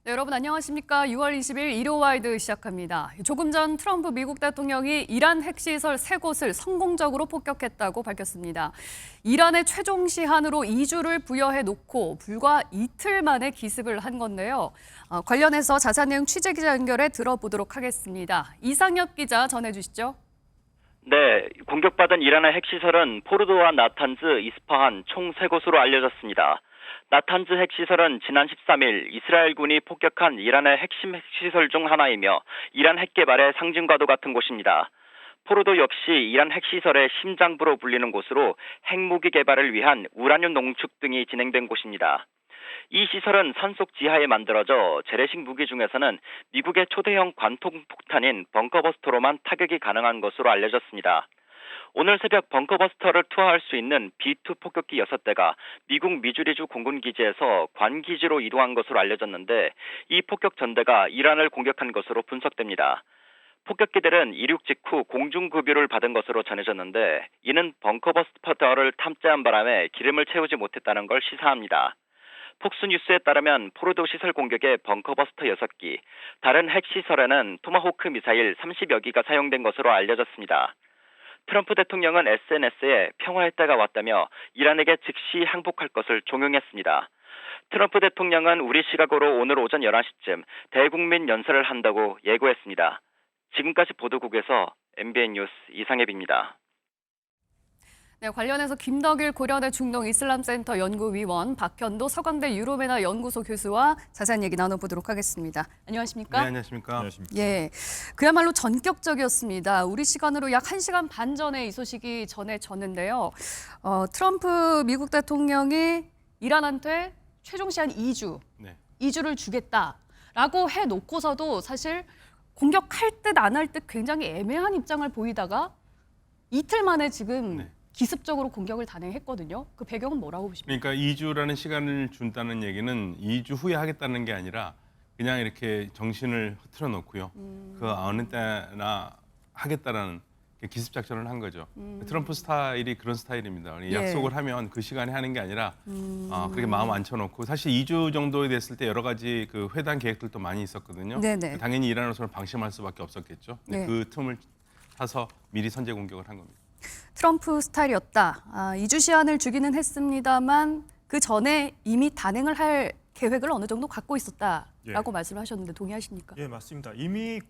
네, 여러분 안녕하십니까? 6월 20일 일요와이드 시작합니다. 조금 전 트럼프 미국 대통령이 이란 핵시설 3곳을 성공적으로 폭격했다고 밝혔습니다. 이란의 최종 시한으로 2주를 부여해 놓고 불과 이틀 만에 기습을 한 건데요. 관련해서 자세한 내용 취재기자 연결해 들어보도록 하겠습니다. 이상엽 기자 전해주시죠. 네, 공격받은 이란의 핵시설은 포르도와 나탄즈, 이스파한 총 3곳으로 알려졌습니다. 나탄즈 핵시설은 지난 13일 이스라엘군이 폭격한 이란의 핵심 핵시설 중 하나이며 이란 핵개발의 상징과도 같은 곳입니다. 포르도 역시 이란 핵시설의 심장부로 불리는 곳으로 핵무기 개발을 위한 우라늄 농축 등이 진행된 곳입니다. 이 시설은 산속 지하에 만들어져 재래식 무기 중에서는 미국의 초대형 관통 폭탄인 벙커버스터로만 타격이 가능한 것으로 알려졌습니다. 오늘 새벽 벙커버스터를 투하할 수 있는 B-2 폭격기 6대가 미국 미주리주 공군기지에서 관기지로 이동한 것으로 알려졌는데 이 폭격 전대가 이란을 공격한 것으로 분석됩니다. 폭격기들은 이륙 직후 공중급유를 받은 것으로 전해졌는데 이는 벙커버스터를 탐지한 바람에 기름을 채우지 못했다는 걸 시사합니다. 폭스뉴스에 따르면 포르도 시설 공격에 벙커버스터 6기, 다른 핵시설에는 토마호크 미사일 30여 기가 사용된 것으로 알려졌습니다. 트럼프 대통령은 SNS에 평화의 때가 왔다며 이란에게 즉시 항복할 것을 종용했습니다. 트럼프 대통령은 우리 시각으로 오늘 오전 11시쯤 대국민 연설을 한다고 예고했습니다. 지금까지 보도국에서 MBN 뉴스 이상엽입니다. 네, 관련해서 김덕일 고려대 중동이슬람센터 연구위원, 박현도 서강대 유로메나 연구소 교수와 자세한 얘기 나눠보도록 하겠습니다. 안녕하십니까? 네, 안녕하십니까? 예, 그야말로 전격적이었습니다. 우리 시간으로 약 1시간 반 전에 이 소식이 전해졌는데요. 트럼프 미국 대통령이 이란한테 최종 시한 2주, 2주를 주겠다라고 해놓고서도 사실 공격할 듯 안 할 듯 굉장히 애매한 입장을 보이다가 이틀 만에 지금 기습적으로 공격을 단행했거든요. 그 배경은 뭐라고 보십니까? 그러니까 2주라는 시간을 준다는 얘기는 2주 후에 하겠다는 게 아니라 그냥 이렇게 정신을 흐트러 놓고요. 그 어느 때나 하겠다라는 기습 작전을 한 거죠. 트럼프 스타일이 그런 스타일입니다. 약속을 하면 그 시간에 하는 게 아니라 그렇게 마음 앉혀놓고 사실 2주 정도 됐을 때 여러 가지 그 회담 계획들도 많이 있었거든요. 네네. 당연히 이란으로서는 방심할 수밖에 없었겠죠. 네. 그 틈을 타서 미리 선제 공격을 한 겁니다. 트럼프 스타일이었다. 2주 시한을 주기는 했습니다만 그 전에 이미 단행을 할 계획을 어느 정도 갖고 있었다라고 말씀을 하셨는데 동의하십니까? 예, 맞습니다. 이미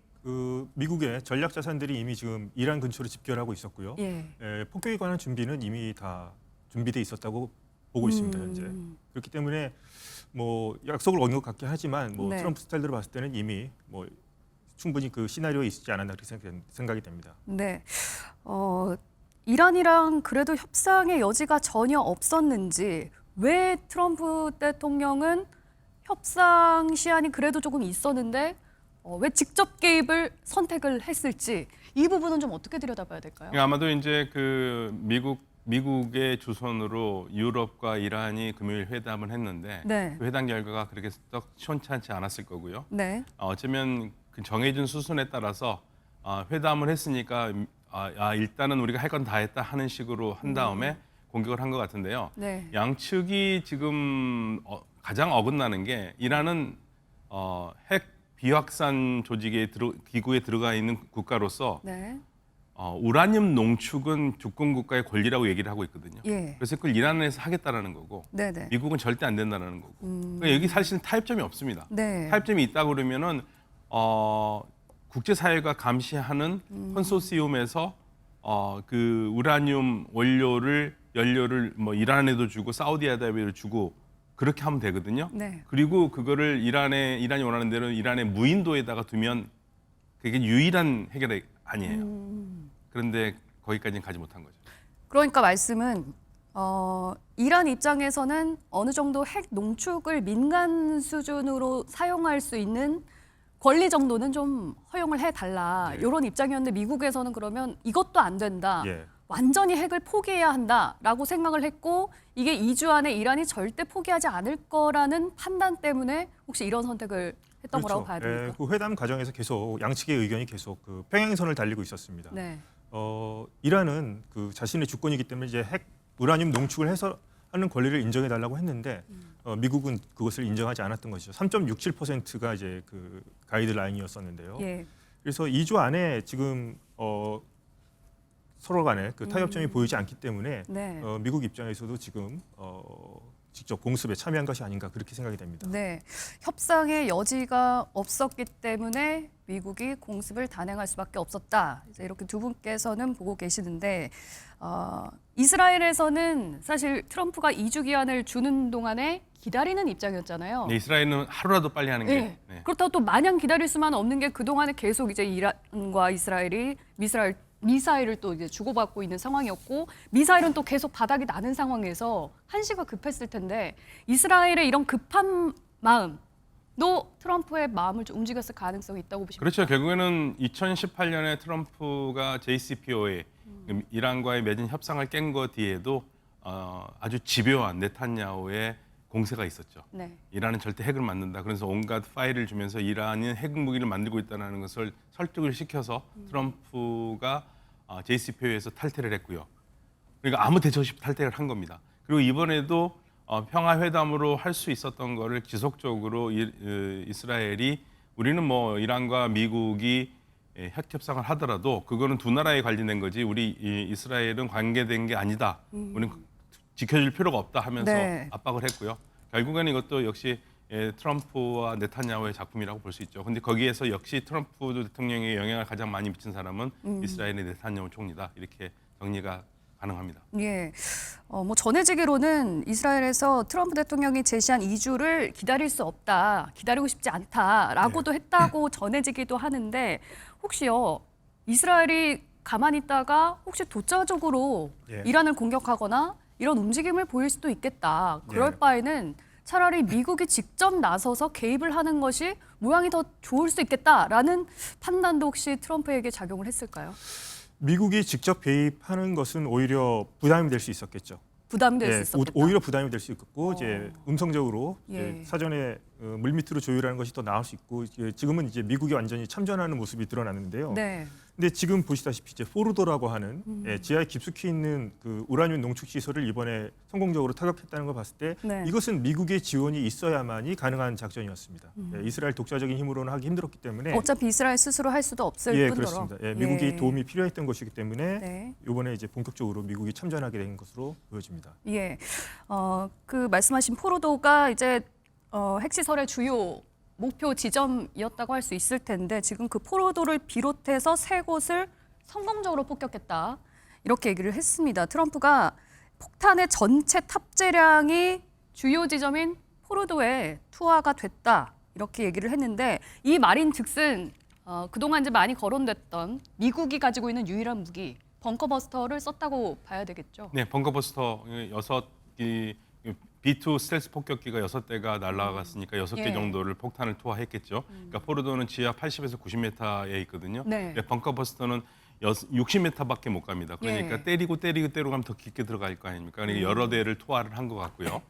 미국의 전략 자산들이 이미 지금 이란 근처로 집결하고 있었고요. 폭격에 관한 준비는 이미 다 준비돼 있었다고 보고 있습니다. 현재. 그렇기 때문에 뭐 약속을 어긴 것 같긴 하지만 트럼프 스타일대로 봤을 때는 이미 충분히 그 시나리오에 있지 않았나 그렇게 생각이 됩니다. 네. 이란이랑 그래도 협상의 여지가 전혀 없었는지 왜 트럼프 대통령은 협상 시한이 그래도 조금 있었는데 왜 직접 개입을 선택을 했을지 이 부분은 좀 어떻게 들여다봐야 될까요? 아마도 이제 그 미국의 주선으로 유럽과 이란이 금요일 회담을 했는데 그 회담 결과가 그렇게 썩 시원찮지 않았을 거고요. 어쩌면 그 정해진 수순에 따라서 회담을 했으니까 일단은 우리가 할 건 다 했다 하는 식으로 한 다음에 공격을 한 것 같은데요. 양측이 지금 가장 어긋나는 게 이란은 핵 비확산 기구에 들어가 있는 국가로서 우라늄 농축은 주권 국가의 권리라고 얘기를 하고 있거든요. 그래서 그걸 이란에서 하겠다라는 거고 미국은 절대 안 된다는 거고 그러니까 여기 사실 타협점이 없습니다. 타협점이 있다 그러면은 국제사회가 감시하는 컨소시엄에서 그 우라늄 연료를 뭐 이란에도 주고 사우디아라비아에도 주고 그렇게 하면 되거든요. 그리고 그거를 이란이 원하는 대로 이란의 무인도에다가 두면 그게 유일한 해결이 아니에요. 그런데 거기까지는 가지 못한 거죠. 그러니까 말씀은 이란 입장에서는 어느 정도 핵 농축을 민간 수준으로 사용할 수 있는 권리 정도는 좀 허용을 해달라 이런 입장이었는데 미국에서는 그러면 이것도 안 된다. 완전히 핵을 포기해야 한다라고 생각을 했고 이게 2주 안에 이란이 절대 포기하지 않을 거라는 판단 때문에 혹시 이런 선택을 했던 거라고 봐야 됩니까? 그 회담 과정에서 계속 양측의 의견이 계속 그 평행선을 달리고 있었습니다. 이란은 그 자신의 주권이기 때문에 이제 핵 우라늄 농축을 해서 하는 권리를 인정해 달라고 했는데 미국은 그것을 인정하지 않았던 것이죠. 3.67%가 이제 그 가이드라인이었었는데요. 예. 그래서 2주 안에 지금 서로 간에 그 타협점이 보이지 않기 때문에 네. 미국 입장에서도 지금 직접 공습에 참여한 것이 아닌가 그렇게 생각이 됩니다. 네, 협상의 여지가 없었기 때문에 미국이 공습을 단행할 수밖에 없었다. 이제 이렇게 두 분께서는 보고 계시는데 이스라엘에서는 사실 트럼프가 2주 기한을 주는 동안에 기다리는 입장이었잖아요. 네, 이스라엘은 하루라도 빨리 하는 게. 네. 네. 그렇다고 또 마냥 기다릴 수만 없는 게 그동안에 계속 이제 이란과 이스라엘이 미사일을 또 이제 주고받고 있는 상황이었고 미사일은 또 계속 바닥이 나는 상황에서 한시가 급했을 텐데 이스라엘의 이런 급한 마음도 트럼프의 마음을 좀 움직였을 가능성이 있다고 보십니까? 그렇죠. 결국에는 2018년에 트럼프가 JCPOA 이란과의 맺은 협상을 깬 거 뒤에도 아주 집요한 네탄야후의 공세가 있었죠. 네. 이란은 절대 핵을 만든다. 그래서 온갖 파일을 주면서 이란이 핵 무기를 만들고 있다는 것을 설득을 시켜서 트럼프가 JCPOA에서 탈퇴를 했고요. 그러니까 아무 대처 없이 탈퇴를 한 겁니다. 그리고 이번에도 평화회담으로 할 수 있었던 거를 지속적으로 이스라엘이 우리는 뭐 이란과 미국이 핵 협상을 하더라도 그거는 두 나라에 관련된 거지 우리 이스라엘은 관계된 게 아니다. 우리는 지켜줄 필요가 없다 하면서 네. 압박을 했고요. 결국에는 이것도 역시 트럼프와 네탄야후의 작품이라고 볼 수 있죠. 근데 거기에서 역시 트럼프 대통령의 영향을 가장 많이 미친 사람은 이스라엘의 네탄야후 총리다. 이렇게 정리가 가능합니다. 예. 뭐 전해지기로는 이스라엘에서 트럼프 대통령이 제시한 2주를 기다릴 수 없다, 기다리고 싶지 않다라고도 했다고 전해지기도 하는데 혹시요 이스라엘이 가만히 있다가 혹시 독자적으로 이란을 공격하거나 이런 움직임을 보일 수도 있겠다. 그럴 바에는 차라리 미국이 직접 나서서 개입을 하는 것이 모양이 더 좋을 수 있겠다라는 판단도 혹시 트럼프에게 작용을 했을까요? 미국이 직접 개입하는 것은 오히려 부담이 될 수 있었겠죠. 부담이 될 수 있었겠다. 오히려 부담이 될 수 있겠고 이제 음성적으로 예. 이제 사전에 물밑으로 조율하는 것이 더 나을 수 있고 지금은 이제 미국이 완전히 참전하는 모습이 드러났는데요. 네. 근데 지금 보시다시피 이제 포르도라고 하는 지하에 깊숙이 있는 그 우라늄 농축 시설을 이번에 성공적으로 타격했다는 걸 봤을 때 네. 이것은 미국의 지원이 있어야만이 가능한 작전이었습니다. 이스라엘 독자적인 힘으로는 하기 힘들었기 때문에 어차피 이스라엘 스스로 할 수도 없을 뿐더러. 그렇습니다. 미국이 도움이 필요했던 것이기 때문에 네. 이번에 이제 본격적으로 미국이 참전하게 된 것으로 보여집니다. 예. 그 말씀하신 포르도가 이제 핵시설의 주요 목표 지점이었다고 할 수 있을 텐데 지금 그 포르도를 비롯해서 세 곳을 성공적으로 폭격했다. 이렇게 얘기를 했습니다. 트럼프가 폭탄의 전체 탑재량이 주요 지점인 포르도에 투하가 됐다. 이렇게 얘기를 했는데 이 말인 즉슨 그동안 이제 많이 거론됐던 미국이 가지고 있는 유일한 무기 벙커버스터를 썼다고 봐야 되겠죠. 네, 벙커버스터 6기 B2 스텔스 폭격기가 6대가 날아갔으니까 6개 예. 정도를 폭탄을 투하했겠죠. 그러니까 포르도는 지하 80에서 90m에 있거든요. 네. 벙커버스터는 60m밖에 못 갑니다. 그러니까 예. 때리고 가면 더 깊게 들어갈 거 아닙니까? 그러니까 여러 대를 투하를 한 것 같고요.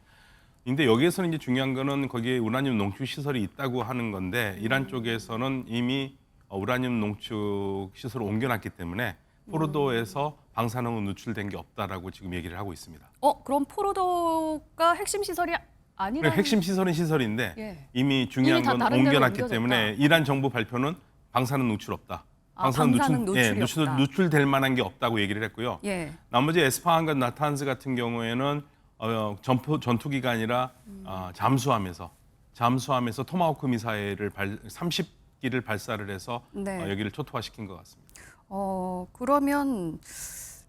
근데 여기에서는 이제 중요한 거는 거기에 우라늄 농축 시설이 있다고 하는 건데 이란 쪽에서는 이미 우라늄 농축 시설을 옮겨놨기 때문에 포르도에서 방사능은 누출된 게 없다라고 지금 얘기를 하고 있습니다. 그럼 포르도가 핵심 시설이 아니라 핵심 시설은 시설인데 예. 이미 중요한 이미 다 건 다른 데로 옮겨놨기 옮겨졌다. 때문에 이란 정부 발표는 방사능 누출 없다. 방사능 누출이 없다. 누출될 만한 게 없다고 얘기를 했고요. 예. 나머지 에스파한과 나탄즈 같은 경우에는 전투기가 아니라 잠수함에서 토마호크 미사일을 30기를 발사를 해서 네. 여기를 초토화시킨 것 같습니다. 그러면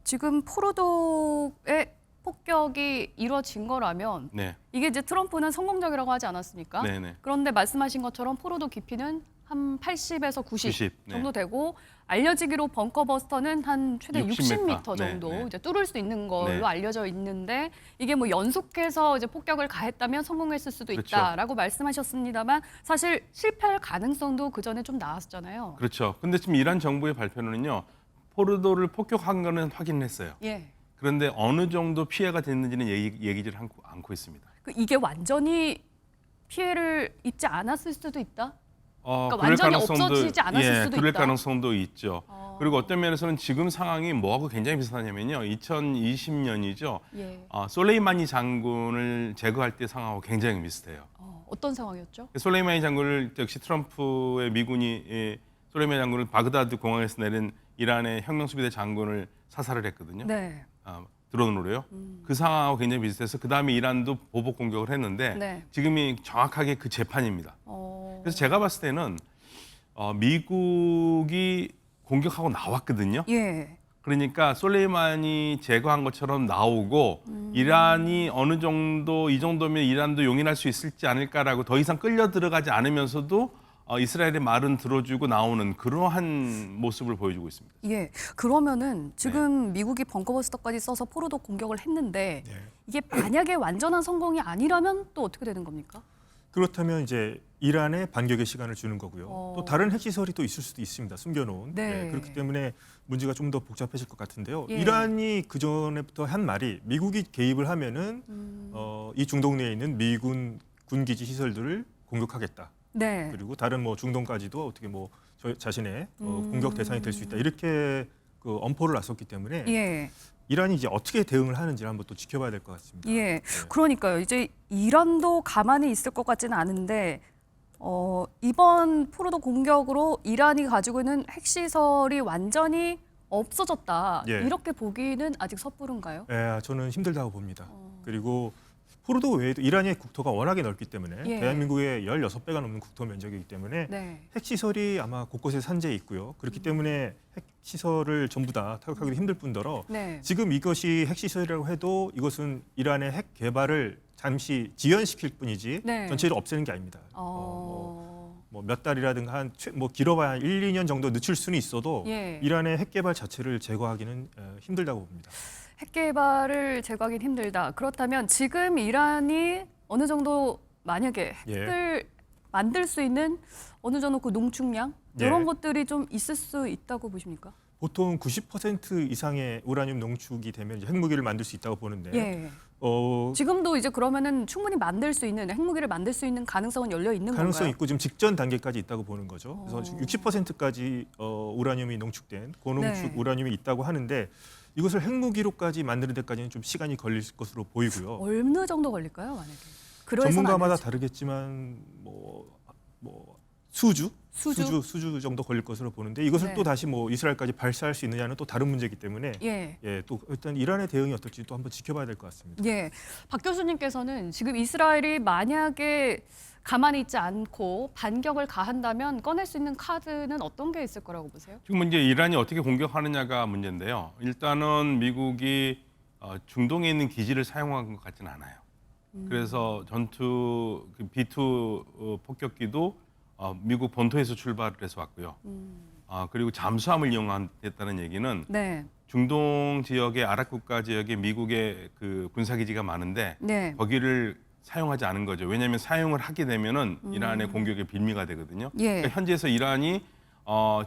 지금 포르도의 폭격이 이루어진 거라면 네. 이게 이제 트럼프는 성공적이라고 하지 않았습니까? 네네. 그런데 말씀하신 것처럼 포르도 깊이는 한 80에서 90 네. 정도 되고 알려지기로 벙커버스터는 한 최대 60m 정도 네. 이제 뚫을 수 있는 걸로 네. 알려져 있는데 이게 뭐 연속해서 이제 폭격을 가했다면 성공했을 수도 그렇죠. 있다라고 말씀하셨습니다만 사실 실패할 가능성도 그 전에 좀 나왔었잖아요. 그렇죠. 근데 지금 이란 정부의 발표는요. 포르도를 폭격한 거는 확인했어요. 예. 그런데 어느 정도 피해가 됐는지는 얘기를 않고 있습니다. 이게 완전히 피해를 입지 않았을 수도 있다? 그러니까 그럴 완전히 가능성도, 없어지지 않았을 수도 그럴 있다. 가능성도 있죠. 그리고 어떤 면에서는 지금 상황이 뭐하고 굉장히 비슷하냐면요. 2020년이죠. 예. 솔레이마니 장군을 제거할 때 상황하고 굉장히 비슷해요. 어떤 상황이었죠? 솔레이마니 장군을 역시 트럼프의 미군이 솔레이마니 장군을 바그다드 공항에서 내린 이란의 혁명수비대 장군을 사살을 했거든요. 네. 드론으로요. 그 상황하고 굉장히 비슷해서 그 다음에 이란도 보복 공격을 했는데 네. 지금이 정확하게 그 재판입니다. 그래서 제가 봤을 때는 미국이 공격하고 나왔거든요. 예. 그러니까 솔레이마니 제거한 것처럼 나오고 이란이 어느 정도 이 정도면 이란도 용인할 수 있을지 않을까라고 더 이상 끌려 들어가지 않으면서도 이스라엘의 말은 들어주고 나오는 그러한 모습을 보여주고 있습니다. 예. 그러면은 지금 미국이 벙커버스터까지 써서 포로도 공격을 했는데 이게 만약에 완전한 성공이 아니라면 또 어떻게 되는 겁니까? 그렇다면 이제 이란에 반격의 시간을 주는 거고요. 또 다른 핵시설이 또 있을 수도 있습니다. 숨겨놓은. 네. 그렇기 때문에 문제가 좀 더 복잡해질 것 같은데요. 예. 이란이 그 전에부터 한 말이 미국이 개입을 하면은 이 중동 내에 있는 미군 군기지 시설들을 공격하겠다. 네. 그리고 다른 뭐 중동까지도 어떻게 뭐 자신의 공격 대상이 될 수 있다. 이렇게 그 엄포를 놨었기 때문에 예. 이란이 이제 어떻게 대응을 하는지를 한번 또 지켜봐야 될 것 같습니다. 예. 네. 그러니까요. 이제 이란도 가만히 있을 것 같지는 않은데 이번 포로도 공격으로 이란이 가지고 있는 핵시설이 완전히 없어졌다. 예. 이렇게 보기는 아직 섣부른가요? 예, 저는 힘들다고 봅니다. 그리고 포르도 외에도 이란의 국토가 워낙에 넓기 때문에 예. 대한민국의 16배가 넘는 국토 면적이기 때문에 네. 핵시설이 아마 곳곳에 산재해 있고요. 그렇기 때문에 핵시설을 전부 다 타격하기도 힘들 뿐더러 네. 지금 이것이 핵시설이라고 해도 이것은 이란의 핵 개발을 잠시 지연시킬 뿐이지 네. 전체를 없애는 게 아닙니다. 뭐 몇 달이라든가 뭐 길어봐야 한 1, 2년 정도 늦출 수는 있어도 예. 이란의 핵 개발 자체를 제거하기는 힘들다고 봅니다. 핵 개발을 제거하기는 힘들다. 그렇다면 지금 이란이 어느 정도 만약에 핵을 만들 수 있는 어느 정도 그 농축량 이런 것들이 좀 있을 수 있다고 보십니까? 보통 90% 이상의 우라늄 농축이 되면 이제 핵무기를 만들 수 있다고 보는데 예. 지금도 이제 그러면은 충분히 만들 수 있는 핵무기를 만들 수 있는 가능성은 열려 있는 가능성 건가요? 있고 지금 직전 단계까지 있다고 보는 거죠. 그래서 60%까지 우라늄이 농축된 고농축 네. 우라늄이 있다고 하는데 이것을 핵무기로까지 만드는 데까지는 좀 시간이 걸릴 것으로 보이고요. 어느 정도 걸릴까요, 만약에? 그래서는 전문가마다 안 되지. 다르겠지만 뭐 수주 정도 걸릴 것으로 보는데 이것을 네. 또 다시 뭐 이스라엘까지 발사할 수 있느냐는 또 다른 문제이기 때문에 또 일단 이란의 대응이 어떨지 또 한번 지켜봐야 될 것 같습니다. 예, 박 교수님께서는 지금 이스라엘이 만약에 가만히 있지 않고 반격을 가한다면 꺼낼 수 있는 카드는 어떤 게 있을 거라고 보세요? 지금 이제 이란이 어떻게 공격하느냐가 문제인데요. 일단은 미국이 중동에 있는 기지를 사용한 것 같지는 않아요. 그래서 전투 B2 폭격기도 미국 본토에서 출발을 해서 왔고요. 그리고 잠수함을 이용했다는 얘기는 네. 중동 지역의 아랍 국가 지역에 미국의 그 군사기지가 많은데 네. 거기를 사용하지 않은 거죠. 왜냐하면 사용을 하게 되면은 이란의 공격의 빌미가 되거든요. 그러니까 현지에서 이란이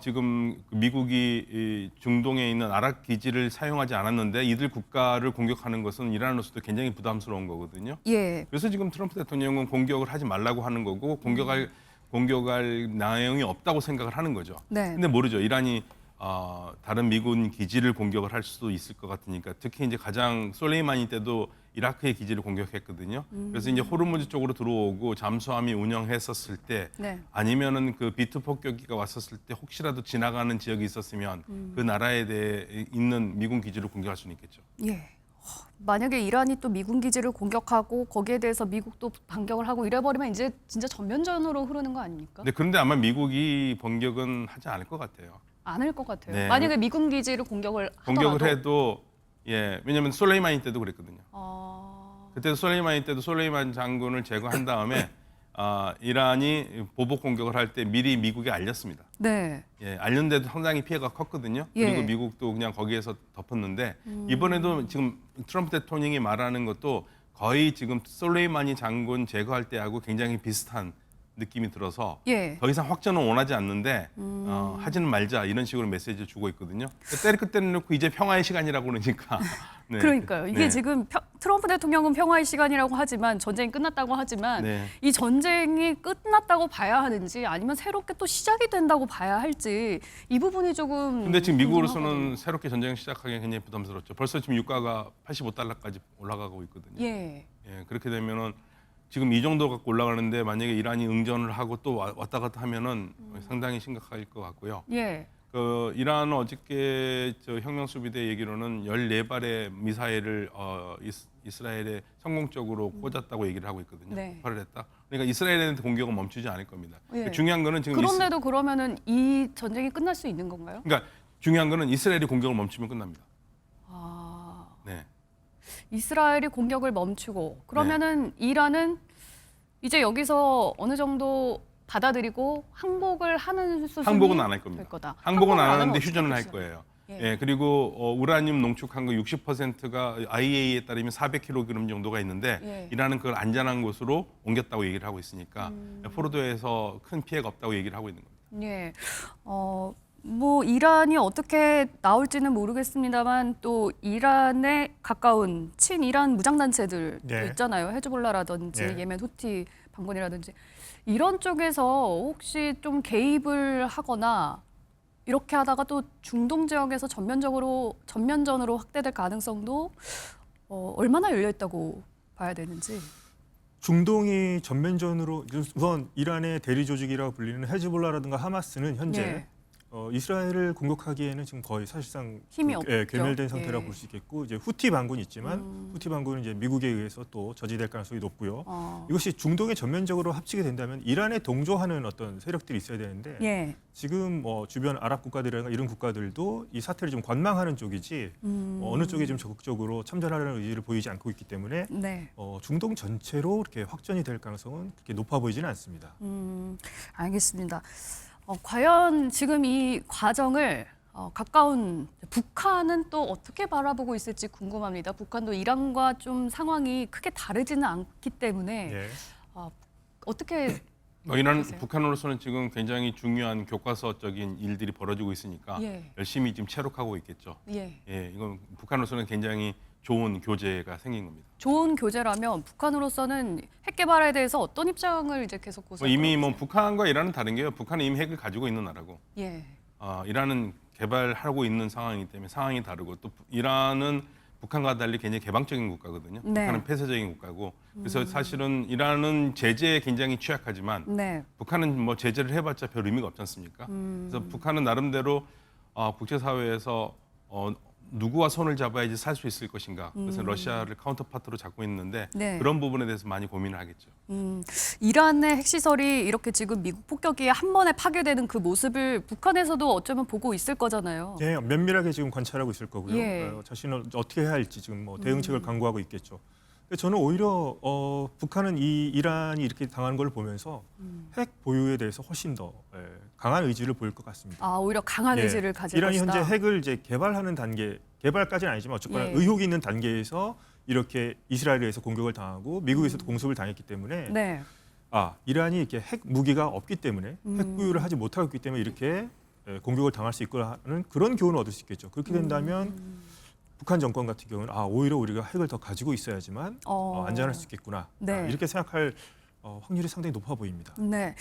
지금 미국이 이 중동에 있는 아랍 기지를 사용하지 않았는데 이들 국가를 공격하는 것은 이란으로서도 굉장히 부담스러운 거거든요. 그래서 지금 트럼프 대통령은 공격을 하지 말라고 하는 거고 공격할 내용이 없다고 생각을 하는 거죠. 근데 모르죠. 이란이 다른 미군 기지를 공격을 할 수도 있을 것 같으니까 특히 이제 가장 솔레이마니 때도 이라크의 기지를 공격했거든요. 그래서 이제 호르무즈 쪽으로 들어오고 잠수함이 운영했었을 때 아니면은 그 B2 폭격기가 왔었을 때 혹시라도 지나가는 지역이 있었으면 그 나라에 대해 있는 미군 기지를 공격할 수는 있겠죠. 만약에 이란이 또 미군 기지를 공격하고 거기에 대해서 미국도 반격을 하고 이래버리면 이제 진짜 전면전으로 흐르는 거 아닙니까? 그런데 아마 미국이 반격은 하지 않을 것 같아요. 않을 것 같아요. 네. 만약에 미군 기지를 공격을 해도 왜냐하면 솔레이마니 때도 그랬거든요. 그때도 솔레이마니 때도 솔레이마니 장군을 제거한 다음에 이란이 보복 공격을 할 때 미리 미국에 알렸습니다. 알렸는데도 상당히 피해가 컸거든요. 그리고 미국도 그냥 거기에서 덮었는데 이번에도 지금 트럼프 대통령이 말하는 것도 거의 지금 솔레이마니 장군 제거할 때하고 굉장히 비슷한 느낌이 들어서 예. 더 이상 확전은 원하지 않는데 하지는 말자 이런 식으로 메시지를 주고 있거든요. 때릴 끝때려 놓고 이제 평화의 시간이라고 그러니까. 네. 그러니까요. 이게 네. 지금 트럼프 대통령은 평화의 시간이라고 하지만 전쟁이 끝났다고 하지만 네. 이 전쟁이 끝났다고 봐야 하는지 아니면 새롭게 또 시작이 된다고 봐야 할지 이 부분이 조금 근데 지금 미국으로서는 궁금하거든요. 새롭게 전쟁을 시작하기 굉장히 부담스럽죠. 벌써 지금 유가가 85달러까지 올라가고 있거든요. 예. 예, 그렇게 되면은 지금 이 정도 갖고 올라가는데 만약에 이란이 응전을 하고 또 왔다 갔다 하면은 상당히 심각할 것 같고요. 예. 그 이란은 어저께 저 혁명 수비대 얘기로는 14발의 미사일을 이스라엘에 성공적으로 꽂았다고 얘기를 하고 있거든요. 네. 폭발을 했다. 그러니까 이스라엘에 대한 공격은 멈추지 않을 겁니다. 예. 중요한 거는 지금 그런데도 그러면은 이 전쟁이 끝날 수 있는 건가요? 그러니까 중요한 거는 이스라엘이 공격을 멈추면 끝납니다. 아, 네. 이스라엘이 공격을 멈추고 그러면은 이란은 이제 여기서 어느 정도 받아들이고 항복을 하는 수준이 항복은 안 할 겁니다. 될 거다. 항복은 안 하는데 하면 휴전을 할 어떻게 거예요. 예. 예, 그리고 우라늄 농축한 거 60%가 IAEA에 따르면 400kg 정도가 있는데 예. 이란은 그걸 안전한 곳으로 옮겼다고 얘기를 하고 있으니까 포로도에서 큰 피해가 없다고 얘기를 하고 있는 겁니다. 예. 뭐 이란이 어떻게 나올지는 모르겠습니다만 또 이란에 가까운 친이란 무장단체들도 네. 있잖아요. 헤즈볼라라든지 네. 예멘 후티 반군이라든지 이런 쪽에서 혹시 좀 개입을 하거나 이렇게 하다가 또 중동 지역에서 전면전으로 확대될 가능성도 얼마나 열려 있다고 봐야 되는지. 중동이 전면전으로 우선 이란의 대리 조직이라고 불리는 헤즈볼라라든가 하마스는 현재 예. 이스라엘을 공격하기에는 지금 거의 사실상 힘이 괴멸된 없죠. 상태라고 예. 볼 수 있겠고 이제 후티 반군이 있지만 후티 반군은 이제 미국에 의해서 또 저지될 가능성이 높고요. 이것이 중동에 전면적으로 합치게 된다면 이란에 동조하는 어떤 세력들이 있어야 되는데 예. 지금 주변 아랍 국가들이나 이런 국가들도 이 사태를 좀 관망하는 쪽이지 어느 쪽에 좀 적극적으로 참전하려는 의지를 보이지 않고 있기 때문에 네. 중동 전체로 이렇게 확전이 될 가능성은 그렇게 높아 보이지는 않습니다. 알겠습니다. 과연 지금 이 과정을 가까운 북한은 또 어떻게 바라보고 있을지 궁금합니다. 북한도 이란과 좀 상황이 크게 다르지는 않기 때문에 예. 어떻게 이란 보세요? 북한으로서는 지금 굉장히 중요한 교과서적인 일들이 벌어지고 있으니까 예. 열심히 지금 체력하고 있겠죠. 예. 예, 이건 북한으로서는 굉장히 좋은 교제가 생긴 겁니다. 좋은 교제라면 북한으로서는 핵 개발에 대해서 어떤 입장을 이제 계속 고수? 이미 뭐 북한과 이란은 다른 게요. 북한은 이미 핵을 가지고 있는 나라고 예. 이란은 개발하고 있는 상황이기 때문에 상황이 다르고 또 이란은 북한과 달리 굉장히 개방적인 국가거든요. 네. 북한은 폐쇄적인 국가고 그래서 사실은 이란은 제재에 굉장히 취약하지만 네. 북한은 뭐 제재를 해봤자 별 의미가 없지 않습니까? 그래서 북한은 나름대로 국제사회에서 누구와 손을 잡아야지 살 수 있을 것인가. 그래서 러시아를 카운터파트로 잡고 있는데 네. 그런 부분에 대해서 많이 고민을 하겠죠. 이란의 핵시설이 이렇게 지금 미국 폭격기에 한 번에 파괴되는 그 모습을 북한에서도 어쩌면 보고 있을 거잖아요. 예, 면밀하게 지금 관찰하고 있을 거고요. 예. 자신을 어떻게 해야 할지 지금 뭐 대응책을 강구하고 있겠죠. 근데 저는 오히려 북한은 이 이란이 이렇게 당하는 걸 보면서 핵 보유에 대해서 훨씬 더 강한 의지를 보일 것 같습니다. 오히려 강한 예, 의지를 가질 이란이 것이다. 현재 핵을 이제 개발하는 단계, 개발까지는 아니지만 어쨌거나 예. 의혹이 있는 단계에서 이렇게 이스라엘에 의해서 공격을 당하고 미국에서도 공습을 당했기 때문에 네. 이란이 이렇게 핵 무기가 없기 때문에 핵 보유를 하지 못하고 있기 때문에 이렇게 공격을 당할 수 있거라는 그런 교훈을 얻을 수 있겠죠. 그렇게 된다면 북한 정권 같은 경우는 오히려 우리가 핵을 더 가지고 있어야지만 안전할 수 있겠구나. 네. 이렇게 생각할 확률이 상당히 높아 보입니다. 네.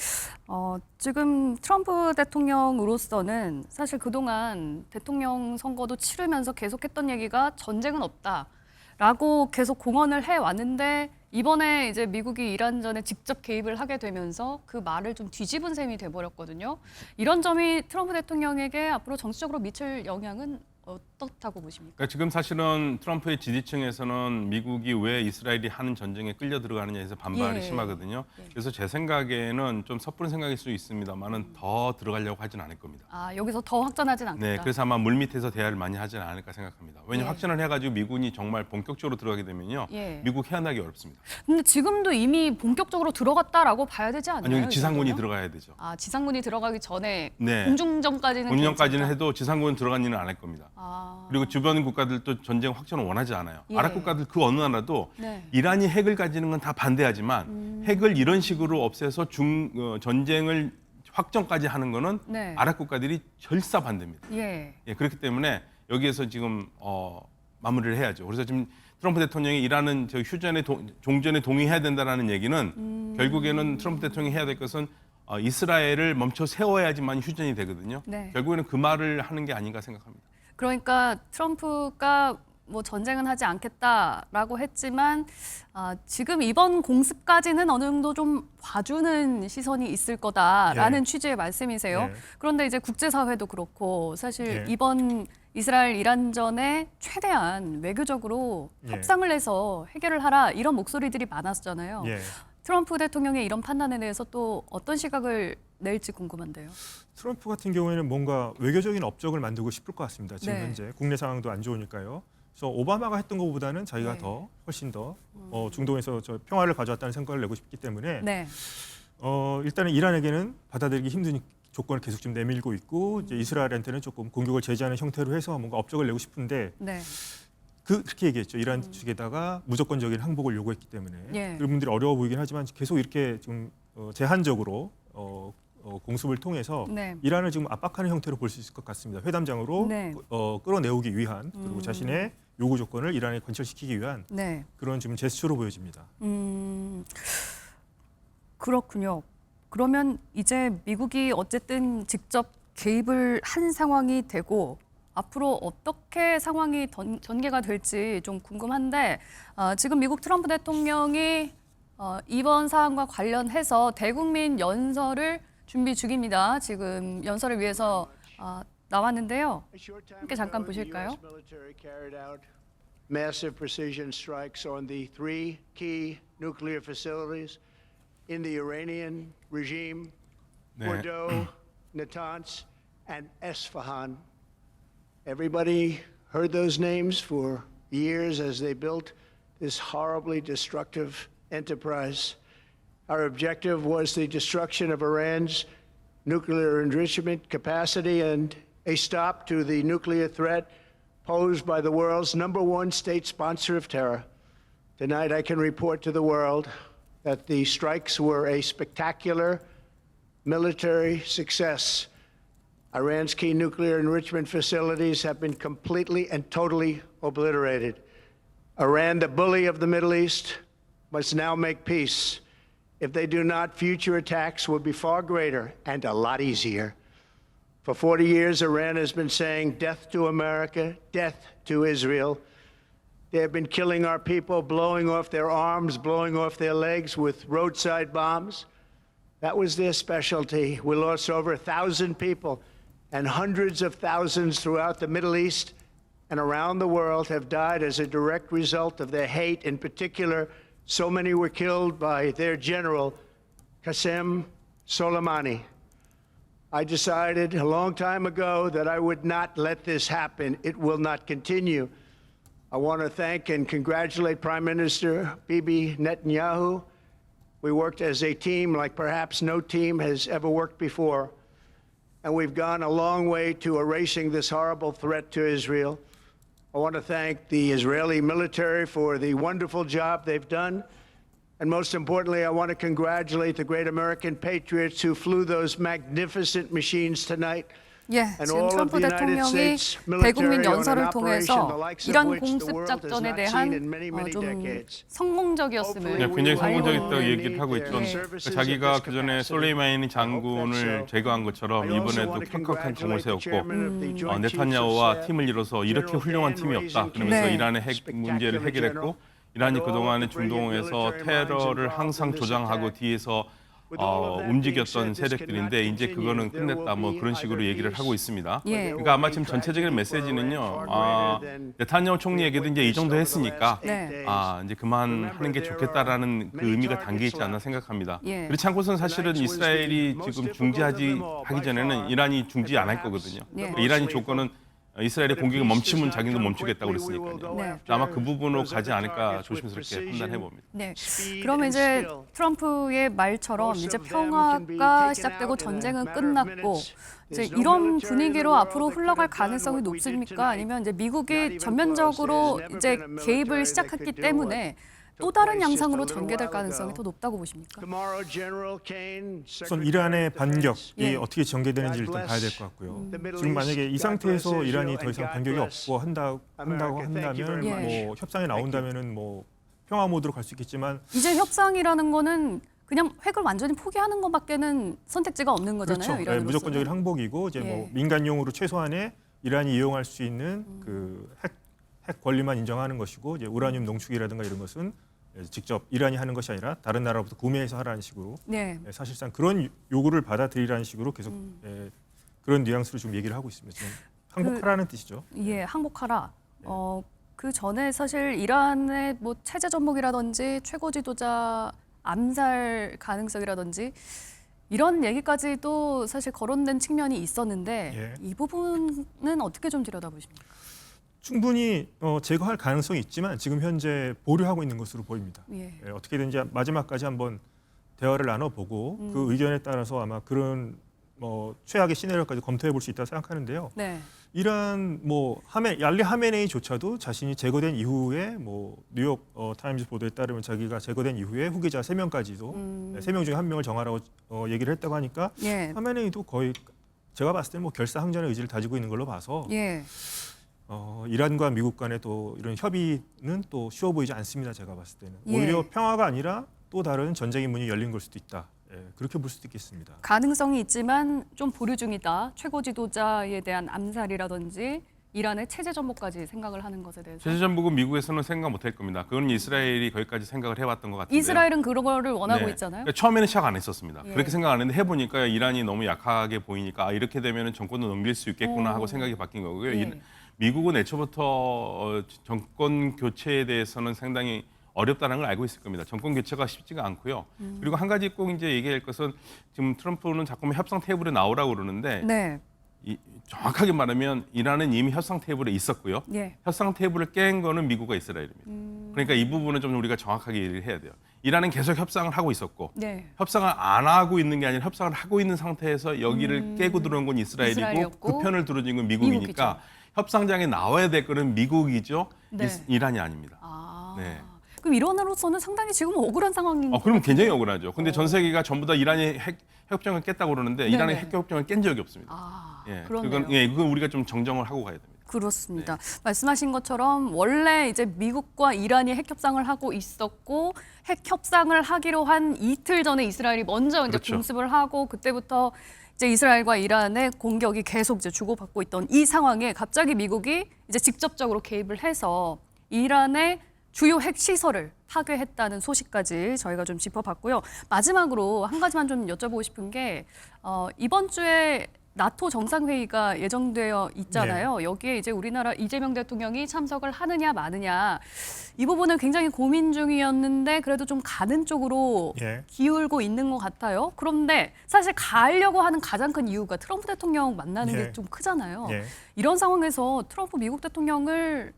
지금 트럼프 대통령으로서는 사실 그동안 대통령 선거도 치르면서 계속했던 얘기가 전쟁은 없다라고 계속 공언을 해왔는데 이번에 이제 미국이 이란전에 직접 개입을 하게 되면서 그 말을 좀 뒤집은 셈이 돼버렸거든요. 이런 점이 트럼프 대통령에게 앞으로 정치적으로 미칠 영향은 어떻다고 보십니까? 그러니까 지금 사실은 트럼프의 지지층에서는 미국이 왜 이스라엘이 하는 전쟁에 끌려 들어가느냐에서 반발이 예. 심하거든요. 그래서 제 생각에는 좀 섣부른 생각일 수 있습니다만은 더 들어가려고 하진 않을 겁니다. 여기서 더 확전하진 않겠다. 네, 그래서 아마 물밑에서 대화를 많이 하지는 않을까 생각합니다. 왜냐하면 예. 확전을 해가지고 미군이 정말 본격적으로 들어가게 되면요, 예. 미국 해안하기 어렵습니다. 근데 지금도 이미 본격적으로 들어갔다라고 봐야 되지 않나요? 아니요, 지상군이 이 정도면? 들어가야 되죠. 지상군이 들어가기 전에 네. 공중전까지는 공연까지는 괜찮다. 해도 지상군 들어간 일은 안 할 겁니다. 그리고 주변 국가들도 전쟁 확전을 원하지 않아요. 예. 아랍 국가들 그 어느 나라도 네. 이란이 핵을 가지는 건 다 반대하지만 핵을 이런 식으로 없애서 전쟁을 확정까지 하는 거는 네. 아랍 국가들이 절사 반대입니다. 예. 예, 그렇기 때문에 여기에서 지금 마무리를 해야죠. 그래서 지금 트럼프 대통령이 이란은 저 종전에 동의해야 된다라는 얘기는 결국에는 트럼프 대통령이 해야 될 것은 이스라엘을 멈춰 세워야지만 휴전이 되거든요. 네. 결국에는 그 말을 하는 게 아닌가 생각합니다. 그러니까 트럼프가 뭐 전쟁은 하지 않겠다라고 했지만 지금 이번 공습까지는 어느 정도 좀 봐주는 시선이 있을 거다라는 예. 취지의 말씀이세요. 예. 그런데 이제 국제사회도 그렇고 사실 예. 이번 이스라엘 이란전에 최대한 외교적으로 예. 협상을 해서 해결을 하라 이런 목소리들이 많았잖아요. 예. 트럼프 대통령의 이런 판단에 대해서 또 어떤 시각을 낼지 궁금한데요. 트럼프 같은 경우에는 뭔가 외교적인 업적을 만들고 싶을 것 같습니다. 지금 네. 현재 국내 상황도 안 좋으니까요. 그래서 오바마가 했던 것보다는 자기가 네. 훨씬 더 중동에서 저 평화를 가져왔다는 생각을 내고 싶기 때문에 네. 일단은 이란에게는 받아들이기 힘든 조건을 계속 지금 내밀고 있고 이제 이스라엘한테는 조금 공격을 제재하는 형태로 해서 뭔가 업적을 내고 싶은데 네. 그렇게 얘기했죠. 이란 측에다가 무조건적인 항복을 요구했기 때문에 예. 그분들이 어려워 보이긴 하지만 계속 이렇게 좀 제한적으로 공습을 통해서 네. 이란을 지금 압박하는 형태로 볼 수 있을 것 같습니다. 회담장으로 네. 끌어내오기 위한 그리고 자신의 요구 조건을 이란에 관철시키기 위한 네. 그런 지금 제스처로 보여집니다. 그렇군요. 그러면 이제 미국이 어쨌든 직접 개입을 한 상황이 되고 앞으로 어떻게 상황이 전개가 될지 좀 궁금한데 지금 미국 트럼프 대통령이 이번 사안과 관련해서 대국민 연설을 준비 중입니다. 지금 연설을 위해서 나왔는데요. 함께 잠깐 보실까요? Massive precision strikes on the three key nuclear facilities in the Iranian regime, 네. Fordow, Natanz, and Esfahan. Everybody heard those names for years as they built this horribly destructive enterprise. Our objective was the destruction of Iran's nuclear enrichment capacity and a stop to the nuclear threat posed by the world's #1 state sponsor of terror. Tonight, I can report to the world that the strikes were a spectacular military success. Iran's key nuclear enrichment facilities have been completely and totally obliterated. Iran, the bully of the Middle East, must now make peace. If they do not, future attacks will be far greater and a lot easier. For 40 years, Iran has been saying death to America, death to Israel. They have been killing our people, blowing off their arms, blowing off their legs with roadside bombs. That was their specialty. We lost over 1,000 people, and hundreds of thousands throughout the Middle East and around the world have died as a direct result of their hate. In particular, so many were killed by their general, Qasem Soleimani. I decided a long time ago that I would not let this happen. It will not continue. I want to thank and congratulate Prime Minister Bibi Netanyahu. We worked as a team like perhaps no team has ever worked before. And we've gone a long way to erasing this horrible threat to Israel. I want to thank the Israeli military for the wonderful job they've done. And most importantly, I want to congratulate the great American patriots who flew those magnificent machines tonight. 예, 지금 트럼프 대통령이 대국민 연설을 통해서 이란 공습 작전에 대한 좀 성공적이었음을 네, 굉장히 성공적이었다고 알고 얘기를 하고 있죠. 네. 그러니까 자기가 그전에 솔레이마니 장군을 제거한 것처럼 이번에도 격한 공을 세웠고 네타냐후와 팀을 이뤄서 이렇게 훌륭한 팀이 없다. 그러면서 네. 이란의 핵 문제를 해결했고 이란이 그동안에 중동에서 테러를 항상 조장하고 뒤에서 움직였던 세력들인데 이제 그거는 끝냈다 뭐 그런 식으로 얘기를 하고 있습니다. 예. 그러니까 아마 지금 전체적인 메시지는요. 네타냐후 총리에게도 이제 이 정도 했으니까 네. 이제 그만하는 게 좋겠다라는 그 의미가 담겨 있지 않나 생각합니다. 예. 그렇지 않고서는 사실은 이스라엘이 지금 중지하기 전에는 이란이 중지 안 할 거거든요. 예. 이란이 조건은 이스라엘의 공격이 멈추면 자기도 멈추겠다고 그랬으니까요. 네. 아마 그 부분으로 가지 않을까 조심스럽게 판단해 봅니다. 네. 그러면 이제 트럼프의 말처럼 이제 평화가 시작되고 전쟁은 끝났고 이제 이런 분위기로 앞으로 흘러갈 가능성이 높습니까? 아니면 이제 미국이 전면적으로 이제 개입을 시작했기 때문에 또 다른 양상으로 전개될 가능성이 더 높다고 보십니까? 우선 이란의 반격이 예. 어떻게 전개되는지 일단 봐야 될 것 같고요. 지금 만약에 이 상태에서 이란이 더 이상 반격이 없고 한다고 한다면 예. 뭐 협상에 나온다면은 뭐 평화 모드로 갈 수 있겠지만 이제 협상이라는 거는 그냥 핵을 완전히 포기하는 것밖에는 선택지가 없는 거잖아요. 그렇죠. 네, 이란으로서는. 무조건적인 항복이고 이제 예. 뭐 민간용으로 최소한의 이란이 이용할 수 있는 그 핵 권리만 인정하는 것이고 이제 우라늄 농축이라든가 이런 것은 직접 이란이 하는 것이 아니라 다른 나라로부터 구매해서 하라는 식으로 네. 사실상 그런 요구를 받아들이라는 식으로 계속 그런 뉘앙스로 좀 얘기를 하고 있습니다. 지금 항복하라는 뜻이죠. 예, 항복하라. 그 전에 사실 이란의 뭐 체제 전복이라든지 최고 지도자 암살 가능성이라든지 이런 얘기까지도 사실 거론된 측면이 있었는데 예. 이 부분은 어떻게 좀 들여다보십니까? 충분히 제거할 가능성이 있지만 지금 현재 보류하고 있는 것으로 보입니다. 예. 어떻게든지 마지막까지 한번 대화를 나눠보고 그 의견에 따라서 아마 그런 최악의 시나리오까지 검토해 볼 수 있다고 생각하는데요. 네. 이란 알리 하메네이조차도 자신이 제거된 이후에 뉴욕 타임즈 보도에 따르면 자기가 제거된 이후에 후계자 3명까지도 3명 중에 1명을 정하라고 얘기를 했다고 하니까 예. 하메네이도 거의 제가 봤을 때는 결사항전의 의지를 다지고 있는 걸로 봐서 예. 이란과 미국 간의 또 이런 협의는 또 쉬워 보이지 않습니다. 제가 봤을 때는 예. 오히려 평화가 아니라 또 다른 전쟁의 문이 열린 걸 수도 있다. 그렇게 볼 수도 있겠습니다. 가능성이 있지만 좀 보류 중이다. 최고 지도자에 대한 암살이라든지 이란의 체제 전복까지 생각을 하는 것에 대해서. 체제 전복은 미국에서는 생각 못할 겁니다. 그건 이스라엘이 거기까지 생각을 해왔던 것 같은데요. 이스라엘은 그런 거를 원하고 네. 있잖아요. 그러니까 처음에는 시작 안 했었습니다. 예. 그렇게 생각 안 했는데 해보니까 이란이 너무 약하게 보이니까 이렇게 되면 정권도 넘길 수 있겠구나 하고 생각이 바뀐 거고요. 예. 미국은 애초부터 정권 교체에 대해서는 상당히 어렵다는 걸 알고 있을 겁니다. 정권 교체가 쉽지가 않고요. 그리고 한 가지 꼭 이제 얘기할 것은 지금 트럼프는 자꾸만 협상 테이블에 나오라고 그러는데 네. 정확하게 말하면 이란은 이미 협상 테이블에 있었고요. 예. 협상 테이블을 깬 거는 미국과 이스라엘입니다. 그러니까 이 부분은 좀 우리가 정확하게 얘기를 해야 돼요. 이란은 계속 협상을 하고 있었고 네. 협상을 안 하고 있는 게 아니라 협상을 하고 있는 상태에서 여기를 깨고 들어온 건 이스라엘이고 이스라엘이었고 그 편을 들어준 건 미국이니까 미국이죠. 협상장에 나와야 될 거는 미국이죠. 네. 이란이 아닙니다. 아. 네. 그럼 이란으로서는 상당히 지금 억울한 상황인 그러면 굉장히 억울하죠. 근데 전 세계가 전부 다 이란이 핵 협정을 깼다고 그러는데 네네. 이란이 핵 협정을 깬 적이 없습니다. 아, 예, 그렇네요. 그건 우리가 좀 정정을 하고 가야 됩니다. 그렇습니다. 말씀하신 것처럼 원래 이제 미국과 이란이 핵 협상을 하고 있었고 핵 협상을 하기로 한 이틀 전에 이스라엘이 먼저 이제 그렇죠. 공습을 하고 그때부터 이제 이스라엘과 이란의 공격이 계속 이제 주고받고 있던 이 상황에 갑자기 미국이 이제 직접적으로 개입을 해서 이란의 주요 핵 시설을 파괴했다는 소식까지 저희가 좀 짚어봤고요. 마지막으로 한 가지만 좀 여쭤보고 싶은 게 이번 주에 나토 정상회의가 예정되어 있잖아요. 네. 여기에 이제 우리나라 이재명 대통령이 참석을 하느냐 마느냐 이 부분은 굉장히 고민 중이었는데 그래도 좀 가는 쪽으로 예. 기울고 있는 것 같아요. 그런데 사실 가려고 하는 가장 큰 이유가 트럼프 대통령 만나는 예. 게 좀 크잖아요. 예. 이런 상황에서 트럼프 미국 대통령을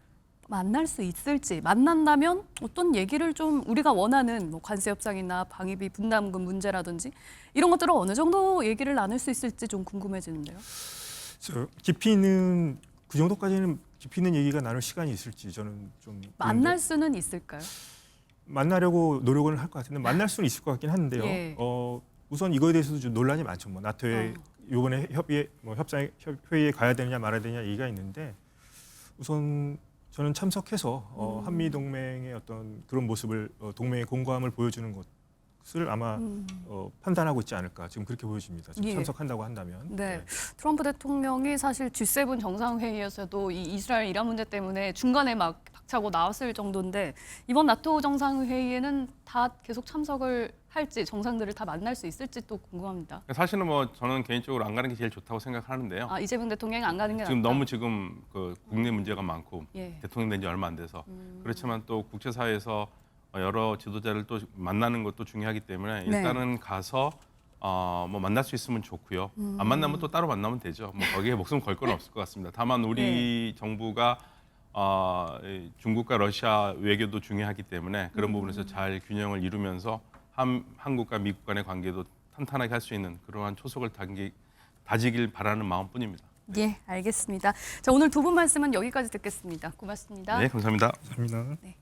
만날 수 있을지, 만난다면 어떤 얘기를 좀 우리가 원하는 뭐 관세 협상이나 방위비 분담금 문제라든지 이런 것들을 어느 정도 얘기를 나눌 수 있을지 좀 궁금해지는데요. 깊이 있는 그 정도까지는 깊이 있는 얘기가 나눌 시간이 있을지 저는 좀 만날 수는 있을까요? 만나려고 노력을 할 것 같은데 만날 수는 있을 것 같긴 한데요. 예. 우선 이거에 대해서도 좀 논란이 많죠. 나토에 이번에 회의에 가야 되느냐 말아야 되느냐 얘기가 있는데 우선 저는 참석해서 한미 동맹의 어떤 그런 모습을 동맹의 공고함을 보여주는 것을 아마 판단하고 있지 않을까 지금 그렇게 보여집니다. 지금 예. 참석한다고 한다면. 네. 트럼프 대통령이 사실 G7 정상회의에서도 이 이스라엘 이란 문제 때문에 중간에 막 박차고 나왔을 정도인데 이번 나토 정상회의에는 다 계속 참석을 할지 정상들을 다 만날 수 있을지 또 궁금합니다. 사실은 저는 개인적으로 안 가는 게 제일 좋다고 생각하는데요. 이재명 대통령이 안 가는 게 지금 낫다. 너무 지금 그 국내 문제가 많고 예. 대통령 된 지 얼마 안 돼서 그렇지만 또 국제사회에서 여러 지도자를 또 만나는 것도 중요하기 때문에 네. 일단은 가서 뭐 만날 수 있으면 좋고요. 안 만나면 또 따로 만나면 되죠. 뭐 거기에 목숨 걸 건 없을 것 같습니다. 다만 우리 정부가 중국과 러시아 외교도 중요하기 때문에 그런 부분에서 잘 균형을 이루면서 한국과 미국 간의 관계도 탄탄하게 할 수 있는 그러한 초석을 다지길 바라는 마음뿐입니다. 예, 알겠습니다. 자, 오늘 두 분 말씀은 여기까지 듣겠습니다. 고맙습니다. 네, 감사합니다. 감사합니다. 네.